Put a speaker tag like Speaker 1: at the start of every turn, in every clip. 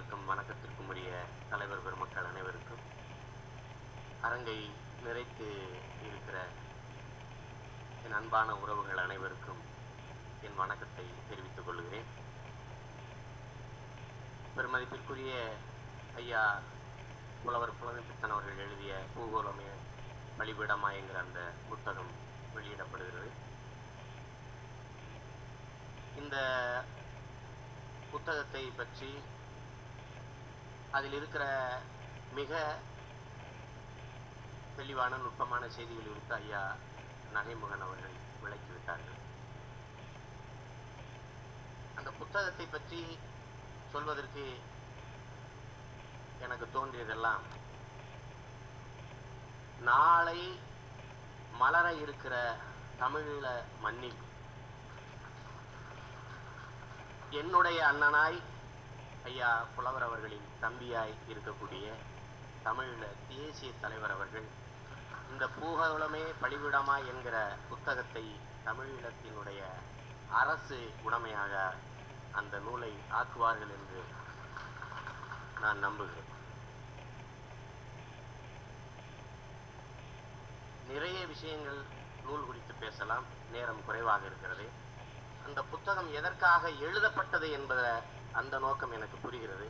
Speaker 1: மதிப்பிற்கும் வணக்கத்திற்கும் உரிய தலைவர் பெருமக்கள் அனைவருக்கும், அரங்கை நிறைத்து இருக்கிற என் அன்பான உறவுகள் அனைவருக்கும் என் வணக்கத்தை தெரிவித்துக் கொள்கிறேன். பெருமதிப்பிற்குரிய ஐயா புலவர் புலமைப்பித்தன் அவர்கள் எழுதிய பூகோளமே வழிபீடமா என்கிற அந்த புத்தகம் வெளியிடப்படுகிறது. இந்த புத்தகத்தை பற்றி அதில் இருக்கிற மிக தெளிவான நுட்பமான செய்திகள் குறித்து ஐயா நகைமுகன் அவர்கள் விளக்கிவிட்டார்கள். அந்த புத்தகத்தை பற்றி சொல்வதற்கு எனக்கு தோன்றியதெல்லாம், நாளை மலர இருக்கிற தமிழீழ மண்ணில் என்னுடைய அண்ணனாய் ஐயா புலவர் அவர்களின் தம்பியாய் இருக்கக்கூடிய தமிழீழ தேசிய தலைவர் அவர்கள் இந்த பூகோளமே பலிபீடமா என்கிற புத்தகத்தை தமிழீழத்தினுடைய அரசு உடைமையாக அந்த நூலை ஆக்குவார்கள் என்று நான் நம்புகிறேன். நிறைய விஷயங்கள் நூல் குறித்து பேசலாம், நேரம் குறைவாக இருக்கிறது. அந்த புத்தகம் எதற்காக எழுதப்பட்டது என்பத அந்த நோக்கம் எனக்கு புரிகிறது.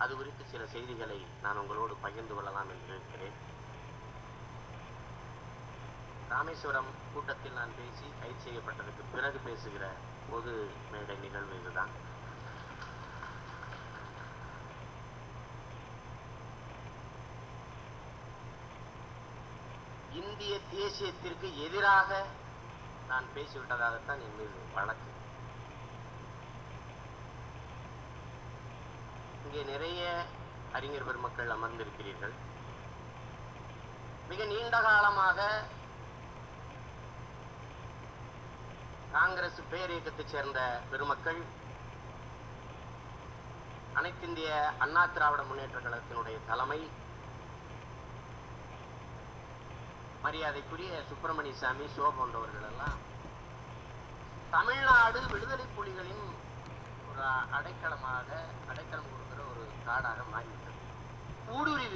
Speaker 1: அது குறித்து சில செய்திகளை நான் உங்களோடு பகிர்ந்து கொள்ளலாம் என்று இருக்கிறேன். ராமேஸ்வரம் கூட்டத்தில் நான் பேசி கைது செய்யப்பட்டதற்கு பிறகு பேசுகிற பொது மேடை நிகழ்வு இதுதான். இந்திய தேசியத்திற்கு எதிராக நான் பேசிவிட்டதாகத்தான் என் மீது வழக்கு. இங்கே நிறைய அறிஞர் பெருமக்கள் அமர்ந்திருக்கிறீர்கள். மிக நீண்ட காலமாக காங்கிரஸ் பேரியக்கத்தைச் சேர்ந்த பெருமக்கள் அனைத்திந்திய அண்ணா திராவிட முன்னேற்ற கழகத்தினுடைய தலைமை மரியாதைக்குரிய சுப்பிரமணிய சாமி, சோ போன்றவர்கள் எல்லாம் தமிழ்நாடு விடுதலை புலிகளின் ஒரு அடைக்கலம் கொடுக்கிற ஒரு காடாக மாறிவிட்டது. ஊடுருவி